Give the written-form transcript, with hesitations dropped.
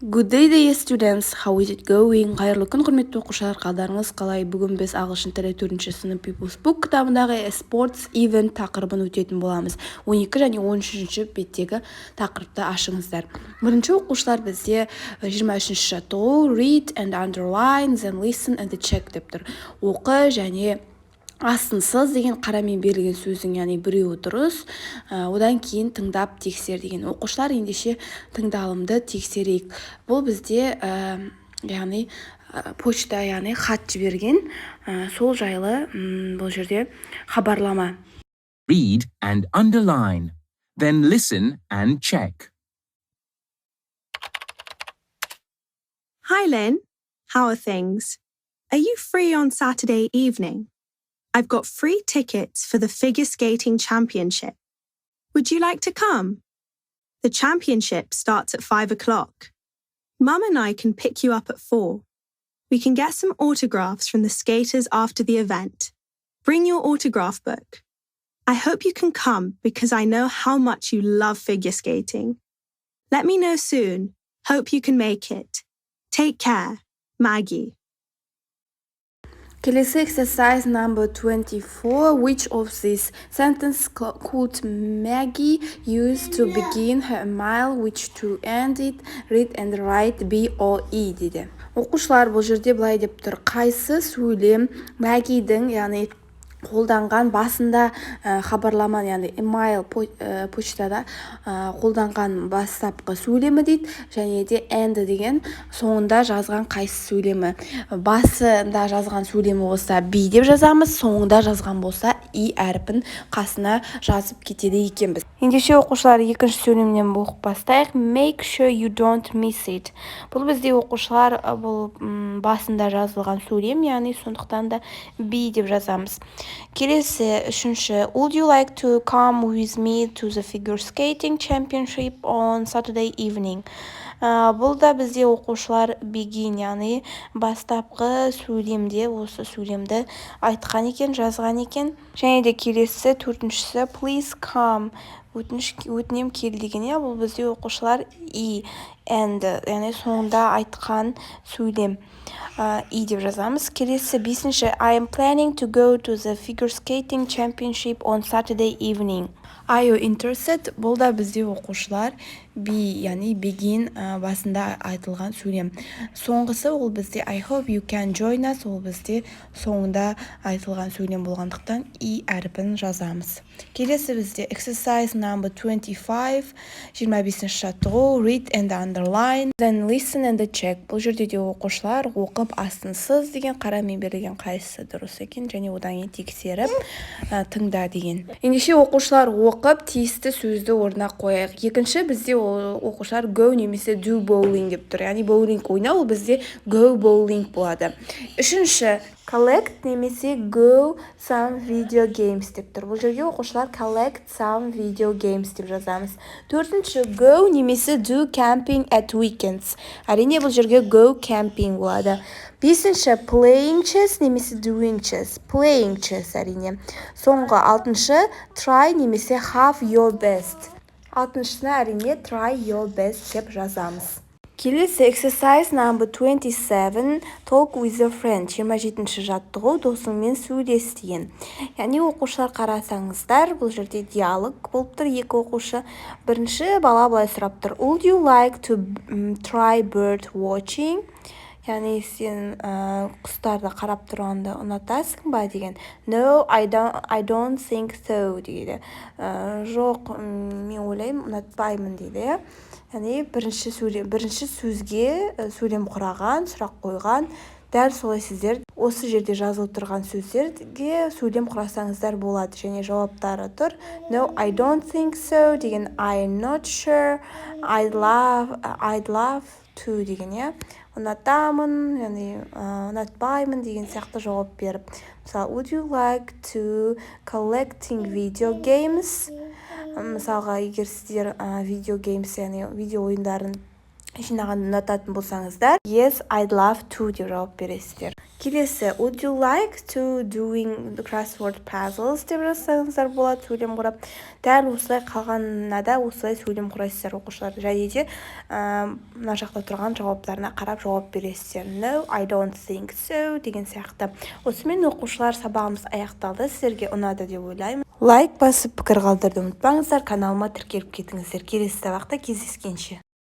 Good day, dear students. How is it going? Қайырлы күн, құрметті оқушылар. Қалдарыңыз қалай? Бүгін біз ағылшын тілі 4-ші сынып People's Book кітабындағы Sports Event тақырыбын өтетін боламыз. 12 және 13-ші беттегі тақырыпты ашыңыздар. Бірінші оқушылар бізде 23-ші жаттығу Read and underline, then listen and check деп тұр. Оқы және астынсыз деген қарамен берілген сөздің яғни біреуі дұрыс, одан кейін тыңдап тексер деген. Оқушылар ендеше тыңдалымды тексерейік. Бұл бізде яғни почта яғни хат жіберген, сол жайлы бұл жерде хабарлама. Read and underline, then listen and check. Hi Lynn, how are things? Are you free on Saturday evening? I've got free tickets for the Figure Skating Championship. Would you like to come? The championship starts at 5 o'clock. Mum and I can pick you up at 4. We can get some autographs from the skaters after the event. Bring your autograph book. I hope you can come because I know how much you love figure skating. Let me know soon. Hope you can make it. Take care, Maggie. Kelesi exercise number 24. Which of these sentences could Maggie use to begin her email, which to end it? Read and write B or E dedi. Оқушылар бұл жерде былай деп тұр. Қайсы сөйлем Маггидің, яғни қолданған басында хабарлама, яғни email почтада қолданған бастапқы сөйлемі дейді, және де end деген соңында жазған қайсы сөйлемі. Басында жазған сөйлемі болса B деп жазамыз, соңында жазған болса E әрпін қасына жазып кетеді екенбіз. Ендеше оқушылар екінші сөйлемнен оқып бастайық. Make sure you don't miss it. Бұл бізде оқушылар бұл басында жазылған сөйлем, яғни сондықтан да B деп жазамыз. Келесі үшінші. Would you like to come with me to the figure skating championship on Saturday evening? Бұл да бізде оқушылар begin, яғни бастапқы сөйлемде осы сөйлемді айтқан екен, жазған екен. Және де келесі төртіншісі please come. Өтінем кел деген, бұл бізде оқушылар E and, яғни соңында айтқан сөйлем. E деп жазамыз. Келесі бесінші. I am planning to go to the figure skating championship on Saturday evening. Are you interested? Бұл да бізде оқушылар B, яғни begin басында айтылған сөйлем. Соңғысы ол бізде I hope you can join us. Ол бізде соңында айтылған сөйлем болғандықтан E әрпін жазамыз. Келесі бізде exercise number 25, 25-ші жаттығу Read and underline, then listen and check. Бұл жерде де оқушылар оқып астынсыз деген қарамен берілген қайсысы дұрыс екен, және одан кейін тексеріп тыңда деген. Ендеше оқушылар оқып тиісті сөзді орнына қояйық. Екінші бізде оқушылар go немесе do bowling деп тұр. Яғни bowling ойнау ол бізде go bowling болады. Үшінші collect немесе go some video games деп тұр. Бұл жерге оқушылар collect some video games деп жазамыз. Төртінші go немесе do camping at weekends. Әрине бұл жерге go camping болады. Бесінші playing chess немесе doing chess. Playing chess әрине. Соңғы алтыншы try немесе have your best. Алтыншысына әрине try your best деп жазамыз. Келесі exercise number 27, talk with a friend. 27-ші жаттығу досыңмен сөйлес деген. Яғни оқушылар қарасаңыздар, бұл жерде диалог болып тұр, екі оқушы. Бірінші бала былай сұрап тұр. Would you like to try bird watching? Яғни сен құстарды қарап тұрғанды ұнатасың ба деген. No, I don't think so дейді. Жоқ, мен ойлаймын, ұнатпаймын дейді. Яғни бірінші сөзге сөйлем құраған, сұрақ қойған. Дәл солай сіздер осы жерде жазылып тұрған сөздерге сөйлем құрасаңыздар болады. Және жауаптары тұр. No, I don't think so деген. I'm not sure. I'd love to деген, ұнатамын, яғни ұнатпаймын деген сияқты жауап беріп. Мысалы, would you like to collecting video games? Мысалға, егер сіздер video games, яғни видео ойындарын жинаған ұнататын болсаңыздар, yes, I'd love to деп жауап бересіздер. Келесі, would you like to doing the crossword puzzles деп жазсаңыздар болады сөйлем құрап. Дәл осылай қалғанына да осылай сөйлем құрайсыздар оқушылар. Және де мына жақта тұрған жауаптарына қарап жауап бересіздер. No, I don't think so деген сияқты. Осымен оқушылар сабағымыз аяқталды. Сіздерге ұнады деп ойлаймын. Лайк басып пікір қалдыруды ұмытпаңыздар. Каналыма тіркеліп кетіңіздер. Келесі сабақта кездескенше.